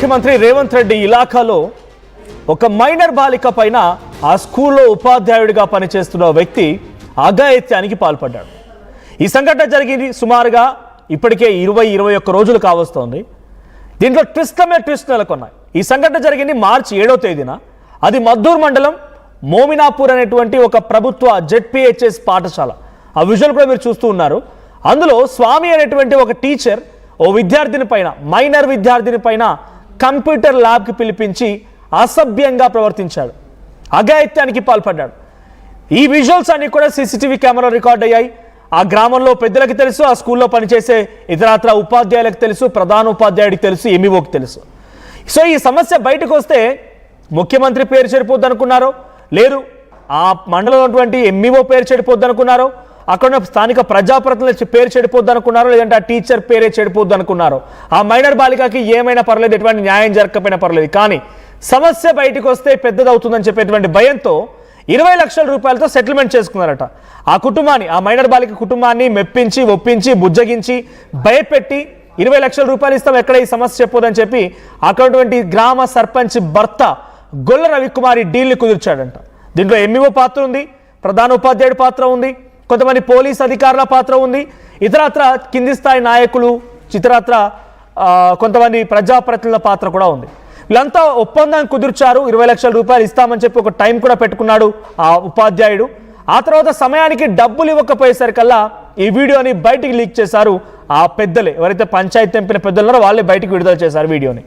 ముఖ్యమంత్రి రేవంత్ రెడ్డి ఇలాఖాలో ఒక మైనర్ బాలిక పైన ఆ స్కూల్లో ఉపాధ్యాయుడిగా పనిచేస్తున్న వ్యక్తి అఘాయిత్యానికి పాల్పడ్డాడు. ఈ సంఘటన జరిగింది సుమారుగా ఇప్పటికే 21 రోజులు కావస్తోంది. దీంట్లో ట్విస్ట్ నెలకొన్నాయి. ఈ సంఘటన జరిగింది మార్చి 7వ తేదీన. అది మద్దూరు మండలం మోమినాపూర్ అనేటువంటి ఒక ప్రభుత్వ జెడ్పీహెచ్ఎస్ పాఠశాల. ఆ విజువల్ కూడా మీరు చూస్తూ ఉన్నారు. అందులో స్వామి అనేటువంటి ఒక టీచర్ ఓ విద్యార్థిని పైన, మైనర్ విద్యార్థిని పైన కంప్యూటర్ ల్యాబ్కి పిలిపించి అసభ్యంగా ప్రవర్తించాడు, అఘాయిత్యానికి పాల్పడ్డాడు. ఈ విజువల్స్ అన్ని కూడా సీసీటీవీ కెమెరా రికార్డ్ అయ్యాయి. ఆ గ్రామంలో పెద్దలకు తెలుసు, ఆ స్కూల్లో పనిచేసే ఇతరత్ర ఉపాధ్యాయులకు తెలుసు, ప్రధాన ఉపాధ్యాయుడికి తెలుసు, ఎంఈఓకి తెలుసు. సో ఈ సమస్య బయటకు వస్తే ముఖ్యమంత్రి పేరు చెడిపోద్ది అనుకున్నారో, లేదు ఆ మండలంలో ఉన్నటువంటి ఎంఈఓ పేరు చెడిపోద్ది అనుకున్నారో, అక్కడ ఉన్న స్థానిక ప్రజాప్రతినిధుల పేరు చెడిపోద్ది అనుకున్నారో, లేదంటే ఆ టీచర్ పేరే చెడిపోద్ది అనుకున్నారో, ఆ మైనర్ బాలికకి ఏమైనా పర్లేదు, ఎటువంటి న్యాయం జరగకపోయినా పర్లేదు, కానీ సమస్య బయటకు వస్తే పెద్దదవుతుందని చెప్పేటువంటి భయంతో 20 లక్షల రూపాయలతో సెటిల్మెంట్ చేసుకున్నారట. ఆ కుటుంబాన్ని, ఆ మైనర్ బాలిక కుటుంబాన్ని మెప్పించి, ఒప్పించి, బుజ్జగించి, భయపెట్టి 20 లక్షల రూపాయలు ఇస్తాం, ఎక్కడ ఈ సమస్య చెప్పొద్దని చెప్పి అక్కడటువంటి గ్రామ సర్పంచ్ భర్త గొల్ల రవికుమారి డీల్ని కుదిర్చాడంట. దీంట్లో ఎంఈఓ పాత్ర ఉంది, ప్రధాన ఉపాధ్యాయుడి పాత్ర ఉంది, కొంతమంది పోలీస్ అధికారుల పాత్ర ఉంది, ఇతరత్ర కింది స్థాయి నాయకులు, ఇతరత్ర కొంతమంది ప్రజాప్రతినిధుల పాత్ర కూడా ఉంది. వీళ్ళంతా ఒప్పందాన్ని కుదిర్చారు. 20 లక్షల రూపాయలు ఇస్తామని చెప్పి ఒక టైం కూడా పెట్టుకున్నాడు ఆ ఉపాధ్యాయుడు. ఆ తర్వాత సమయానికి డబ్బులు ఇవ్వకపోయేసరికల్లా ఈ వీడియోని బయటికి లీక్ చేశారు ఆ పెద్దలే, ఎవరైతే పంచాయతీ తెంపిన పెద్దలున్నారో వాళ్ళే బయటికి విడుదల చేశారు వీడియోని.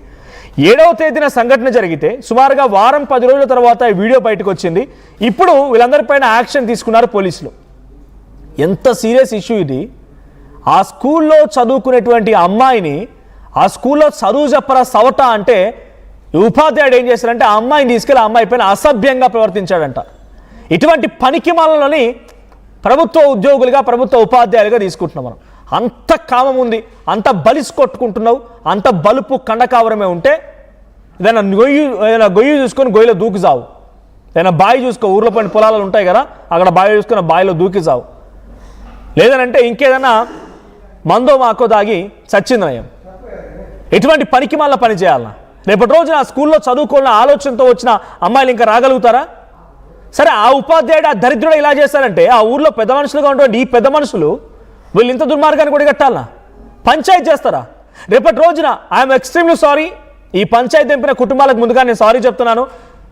7వ తేదీన సంఘటన జరిగితే సుమారుగా వారం 10 రోజుల తర్వాత ఈ వీడియో బయటకు వచ్చింది. ఇప్పుడు వీళ్ళందరిపైన యాక్షన్ తీసుకున్నారు పోలీసులు. ఎంత సీరియస్ ఇష్యూ ఇది! ఆ స్కూల్లో చదువుకునేటువంటి అమ్మాయిని, ఆ స్కూల్లో చదువు చెప్పరా సవట అంటే ఉపాధ్యాయుడు ఏం చేశారంటే ఆ అమ్మాయిని తీసుకెళ్ళి ఆ అమ్మాయి పైన అసభ్యంగా ప్రవర్తించాడంట. ఇటువంటి పనికిమాలని ప్రభుత్వ ఉద్యోగులుగా, ప్రభుత్వ ఉపాధ్యాయులుగా తీసుకుంటున్నాం మనం. అంత కామం ఉంది, అంత బలిసి కొట్టుకుంటున్నావు, అంత బలుపు కండకావరమే ఉంటే ఏదైనా గొయ్యి చూసుకొని గొయ్యిలో దూకి సావు, ఏదైనా బావి చూసుకో, ఊర్లో పైన పొలాలు ఉంటాయి కదా, అక్కడ బావి చూసుకొని బావిలో దూకి సావు, లేదనంటే ఇంకేదైనా మందో మాకో దాగి చచ్చింది నయం. ఎటువంటి పనికిమాల పని చేయాలన్నా? రేపటి రోజున ఆ స్కూల్లో చదువుకోవాలన్న ఆలోచనతో వచ్చిన అమ్మాయిలు ఇంకా రాగలుగుతారా? సరే, ఆ ఉపాధ్యాయుడు, ఆ దరిద్రుడు ఇలా చేశారంటే ఆ ఊర్లో పెద్ద మనుషులుగా ఉన్నటువంటి ఈ పెద్ద మనుషులు వీళ్ళు ఇంత దుర్మార్గాన్ని కూడా కట్టాలనా? పంచాయతీ చేస్తారా? రేపటి రోజున ఐఎమ్ ఎక్స్ట్రీమ్లీ సారీ, ఈ పంచాయతీ తెంపిన కుటుంబాలకు ముందుగా నేను సారీ చెప్తున్నాను.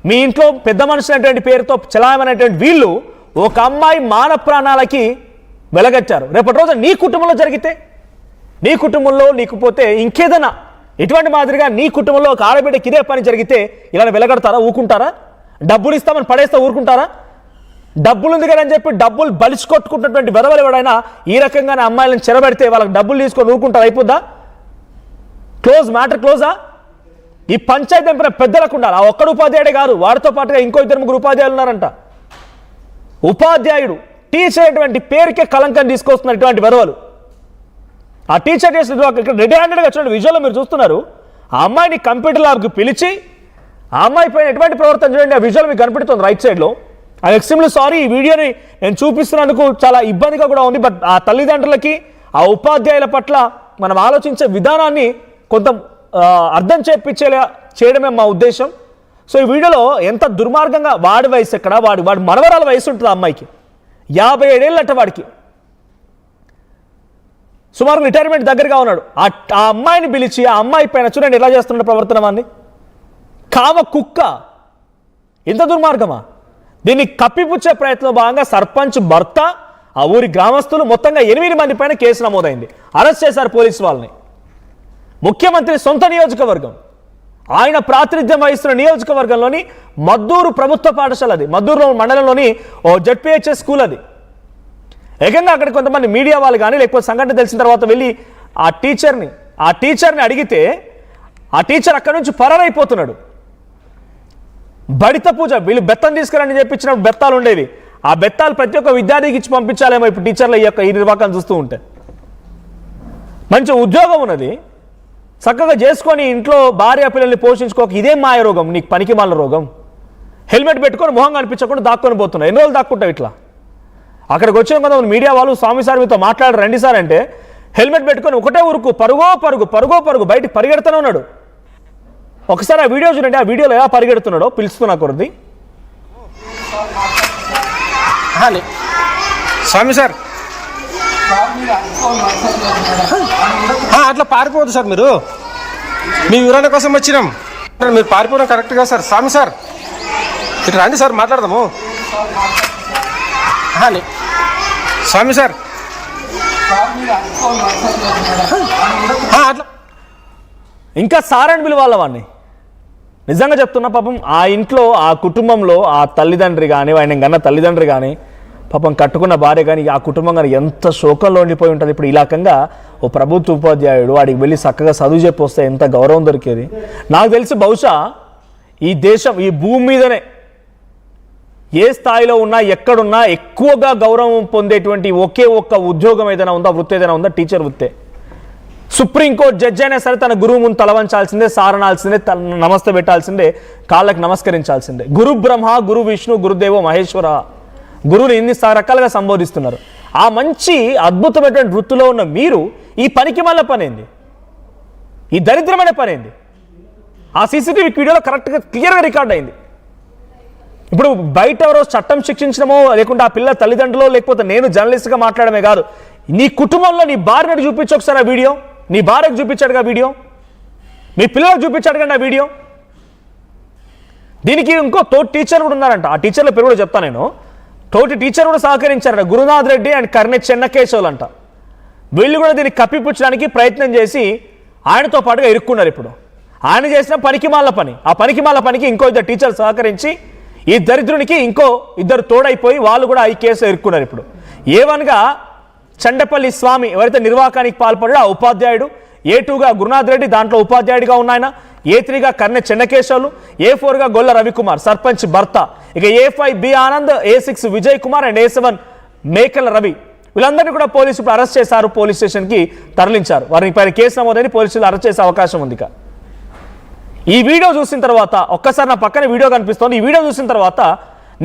మీ ఇంట్లో పెద్ద మనుషులు అనేటువంటి పేరుతో చలామనేటువంటి వీళ్ళు ఒక అమ్మాయి మాన ప్రాణాలకి వెలగచ్చారు. రేపటి రోజు నీ కుటుంబంలో జరిగితే, నీ కుటుంబంలో నీకు పోతే, ఇంకేదైనా ఇటువంటి మాదిరిగా నీ కుటుంబంలో ఒక ఆడబిడ్డకి ఇదే పని జరిగితే ఇలా వెలగడతారా? ఊరుకుంటారా? డబ్బులు ఇస్తామని పడేస్తే ఊరుకుంటారా? డబ్బులు ఉంది కదా అని చెప్పి డబ్బులు బలిసి కొట్టుకుంటున్నటువంటి వెదవలు ఎవడైనా ఈ రకంగానే అమ్మాయిలను చెరబెడితే వాళ్ళకి డబ్బులు తీసుకొని ఊరుకుంటారు? అయిపోద్దా? క్లోజ్, మ్యాటర్ క్లోజా? ఈ పంచాయతీ తెంపిన పెద్దలకు ఉండాలి. ఆ ఒక్కడు ఉపాధ్యాయుడే కాదు, వాడితో పాటుగా ఇంకో 2-3 ఉపాధ్యాయులు ఉన్నారంట. ఉపాధ్యాయుడు, టీచర్ అటువంటి పేరుకే కలంకం తీసుకొస్తున్నారు ఇటువంటి వెదవలు. ఆ టీచర్ చేసిన ఇక్కడ రెడీ హ్యాండెడ్గా చూడండి, విజువల్లో మీరు చూస్తున్నారు. ఆ అమ్మాయిని కంప్యూటర్ ల్యాబ్కి పిలిచి ఆ అమ్మాయి పైన ఎటువంటి ప్రవర్తన చూడండి. ఆ విజువల్ మీకు కనపడుతుంది రైట్ సైడ్లో. ఐ ఎక్స్ట్రీమ్లీ సారీ, ఈ వీడియోని నేను చూపిస్తున్నందుకు చాలా ఇబ్బందిగా కూడా ఉంది. బట్ ఆ తల్లిదండ్రులకి, ఆ ఉపాధ్యాయుల పట్ల మనం ఆలోచించే విధానాన్ని కొంత అర్థం చేయడమే మా ఉద్దేశం. సో ఈ వీడియోలో ఎంత దుర్మార్గంగా, వాడి వయసు ఎక్కడ, వాడి మనవరాల వయసు ఉంటుంది ఆ అమ్మాయికి, 57 ఏళ్ళట వాడికి, సుమారు రిటైర్మెంట్ దగ్గరగా ఉన్నాడు. ఆ అమ్మాయిని పిలిచి ఆ అమ్మాయి పైన చూడండి ఎలా చేస్తున్నాడు ప్రవర్తన. వాడిని కామ కుక్క, ఇంత దుర్మార్గమా? దీన్ని కప్పిపుచ్చే ప్రయత్నంలో భాగంగా సర్పంచ్ భర్త, ఆ ఊరి గ్రామస్తులు మొత్తంగా 8 మంది పైన కేసు నమోదైంది. అరెస్ట్ చేశారు పోలీసు వాళ్ళని. ముఖ్యమంత్రి సొంత నియోజకవర్గం, ఆయన ప్రాతినిధ్యం వహిస్తున్న నియోజకవర్గంలోని మద్దూరు ప్రభుత్వ పాఠశాల, అది మద్దూరు మండలంలోని ఓ జెడ్పీహెచ్ఎస్ స్కూల్. అది ఏకంగా అక్కడ కొంతమంది మీడియా వాళ్ళు కానీ, లేకపోతే సంఘటన తెలిసిన తర్వాత వెళ్ళి ఆ టీచర్ని అడిగితే ఆ టీచర్ అక్కడి నుంచి పరారైపోతున్నాడు. బడిత పూజ, వీళ్ళు బెత్తం తీసుకురండి చెప్పించినప్పుడు బెత్తాలు ఉండేవి. ఆ బెత్తాలు ప్రతి ఒక్క విద్యార్థికి ఇచ్చి పంపించాలేమో ఇప్పుడు టీచర్ల ఈ నిర్వాహకం చూస్తూ ఉంటే. మంచి ఉద్యోగం ఉన్నది, చక్కగా చేసుకొని ఇంట్లో భార్య పిల్లల్ని పోషించుకోక ఇదేం మాయ రోగం, నీకు పనికి మాల రోగం. హెల్మెట్ పెట్టుకొని మొహం కనిపించకుండా దాక్కొని పోతున్నావు. ఎన్ని రోజులు దాక్కుంటావు ఇట్లా? అక్కడికి వచ్చిన కొంతమంది మీడియా వాళ్ళు స్వామి సార్ మీతో మాట్లాడారు రండి సార్ అంటే హెల్మెట్ పెట్టుకొని ఒకటే ఊరుకు పరుగో పరుగు బయటికి పరిగెడుతూనే ఉన్నాడు. ఒకసారి ఆ వీడియో చూడండి. ఆ వీడియోలో ఎలా పరిగెడుతున్నాడో పిలుస్తున్నా కొద్ది. స్వామి సార్ అట్లా పారిపోవద్దు సార్, మీరు మీ వివరణ కోసం వచ్చినాం. మీరు పారిపోవడం కరెక్ట్గా సార్. స్వామి సార్ ఇట్లా రండి సార్, మాట్లాడదాము. స్వామి సార్ అట్లా ఇంకా సారని పిలవాల వాడిని. నిజంగా చెప్తున్నా, పాపం ఆ ఇంట్లో ఆ కుటుంబంలో ఆ తల్లిదండ్రి కానీ, ఆయన కన్నా తల్లిదండ్రి కానీ, పాపం కట్టుకున్న భార్య కానీ, ఆ కుటుంబం కానీ ఎంత శోకంలో ఉండిపోయి ఉంటుంది. ఇప్పుడు ఈ రకంగా ఓ ప్రభుత్వ ఉపాధ్యాయుడు వాడికి వెళ్ళి చక్కగా చదువు చెప్పి వస్తే ఎంత గౌరవం దొరికేది. నాకు తెలిసి బహుశా ఈ దేశం, ఈ భూమి మీదనే ఏ స్థాయిలో ఉన్నా ఎక్కడున్నా ఎక్కువగా గౌరవం పొందేటువంటి ఒకే ఒక్క ఉద్యోగం ఏదైనా ఉందా, వృత్తి ఏదైనా ఉందా, టీచర్ వృత్తే. సుప్రీంకోర్టు జడ్జి అయినా సరే తన గురువు ముందు తలవంచాల్సిందే, సారణాల్సిందే, నమస్తే పెట్టాల్సిందే, కాళ్ళకి నమస్కరించాల్సిందే. గురు బ్రహ్మ, గురు విష్ణు, గురుదేవో మహేశ్వర, గురువుని ఇన్ని రకాలుగా సంబోధిస్తున్నారు. ఆ మంచి అద్భుతమైనటువంటి వృత్తిలో ఉన్న మీరు ఈ పనికి మళ్ళీ పనేంది, ఈ దరిద్రమైన పనేంది? ఆ సీసీటీవీ వీడియోలో కరెక్ట్గా క్లియర్గా రికార్డ్ అయింది. ఇప్పుడు బయట ఎవరో చట్టం శిక్షించడమో, లేకుంటే ఆ పిల్లల తల్లిదండ్రులు, లేకపోతే నేను జర్నలిస్ట్గా మాట్లాడమే కాదు, నీ కుటుంబంలో నీ భార్యను చూపించు ఒకసారి ఆ వీడియో. నీ భార్యకు చూపించాడుగా వీడియో, మీ పిల్లలకు చూపించాడు కండి ఆ వీడియో. దీనికి ఇంకో తోటి టీచర్ కూడా ఉన్నారంట. ఆ టీచర్ల పేరు కూడా చెప్తాను నేను. తోటి టీచర్ కూడా సహకరించారంట, గురునాథ్ రెడ్డి అండ్ కర్ణె చెన్నకేశవులు అంట. వీళ్ళు కూడా దీన్ని కప్పిపుచ్చడానికి ప్రయత్నం చేసి ఆయనతో పాటుగా ఇరుక్కున్నారు. ఇప్పుడు ఆయన చేసిన పనికిమాల పని, ఆ పనికిమాల పనికి ఇంకో ఇద్దరు టీచర్లు సహకరించి ఈ దరిద్రునికి ఇంకో ఇద్దరు తోడైపోయి వాళ్ళు కూడా ఈ కేసులో ఇరుక్కున్నారు. ఇప్పుడు A1గా చండపల్లి స్వామి ఎవరైతే నిర్వాకానికి పాల్పడ్డాడో ఆ ఉపాధ్యాయుడు, A2గా గురునాథ్ రెడ్డి దాంట్లో ఉపాధ్యాయుడిగా ఉన్నాయన, A3గా కర్ణె చెన్నకేశవులు, A4గా గొల్ల రవికుమార్ సర్పంచ్ భర్త, ఇక A5 B Anand, A6 Vijay Kumar and A7 Mekala Ravi. వీళ్ళందరినీ కూడా పోలీసులు అరెస్ట్ చేశారు, పోలీస్ స్టేషన్కి తరలించారు. వారిని పైన కేసు నమోదని పోలీసులు అరెస్ట్ చేసే అవకాశం ఉంది. ఈ వీడియో చూసిన తర్వాత ఒక్కసారి నా పక్కన వీడియో కనిపిస్తోంది. ఈ వీడియో చూసిన తర్వాత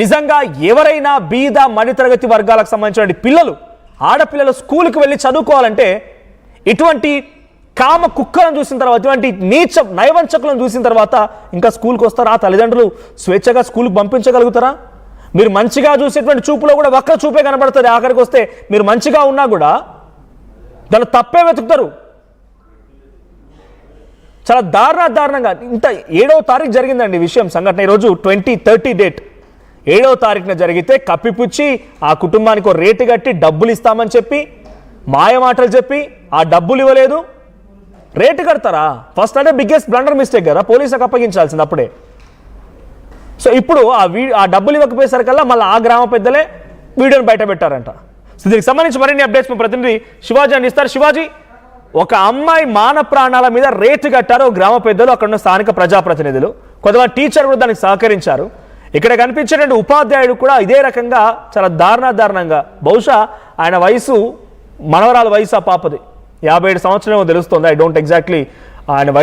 నిజంగా ఎవరైనా బీద మధ్యతరగతి వర్గాలకు సంబంధించిన పిల్లలు, ఆడపిల్లలు స్కూల్కి వెళ్ళి చదువుకోవాలంటే ఇటువంటి కామ కుక్కలను చూసిన తర్వాత, ఇటువంటి నీచ నైవంచకులను చూసిన తర్వాత ఇంకా స్కూల్కి వస్తారా? ఆ తల్లిదండ్రులు స్వేచ్ఛగా స్కూల్కి పంపించగలుగుతారా? మీరు మంచిగా చూసేటువంటి చూపులో కూడా ఒక్క చూపే కనబడుతుంది. ఆఖరికి వస్తే మీరు మంచిగా ఉన్నా కూడా దాన్ని తప్పే వెతుకుతారు. చాలా దారుణంగా ఇంత 7వ తారీఖు జరిగిందండి విషయం, సంఘటన. ఈరోజు 2030 డేట్, 7వ తారీఖున జరిగితే కప్పిపుచ్చి ఆ కుటుంబానికి ఒక రేటు కట్టి డబ్బులు ఇస్తామని చెప్పి మాయ మాటలు చెప్పి ఆ డబ్బులు ఇవ్వలేదు. రేటు కడతారా? ఫస్ట్ అంటే బిగ్గెస్ట్ బ్లండర్ మిస్టేక్ కదా, పోలీసులకు అప్పగించాల్సింది అప్పుడే. సో ఇప్పుడు ఆ డబ్బులు ఇవ్వకపోయేసరికల్లా మళ్ళీ ఆ గ్రామ పెద్దలే వీడియోని బయట పెట్టారంట. సో దీనికి సంబంధించి మరిన్ని అప్డేట్స్ మా ప్రతినిధి శివాజీ అందిస్తారు. శివాజీ, ఒక అమ్మాయి మాన ప్రాణాల మీద రేటు కట్టారు గ్రామ పెద్దలు, అక్కడ ఉన్న స్థానిక ప్రజాప్రతినిధులు, కొంతమంది టీచర్ కూడా దానికి సహకరించారు. ఇక్కడ కనిపించేటువంటి ఉపాధ్యాయుడు కూడా ఇదే రకంగా చాలా దారుణంగా, బహుశా ఆయన వయసు మనవరాల వయసు ఆ పాపది 57 సంవత్సరాలు తెలుస్తుంది. ఐ డోంట్ ఎగ్జాక్ట్లీ ఆయన వయసు.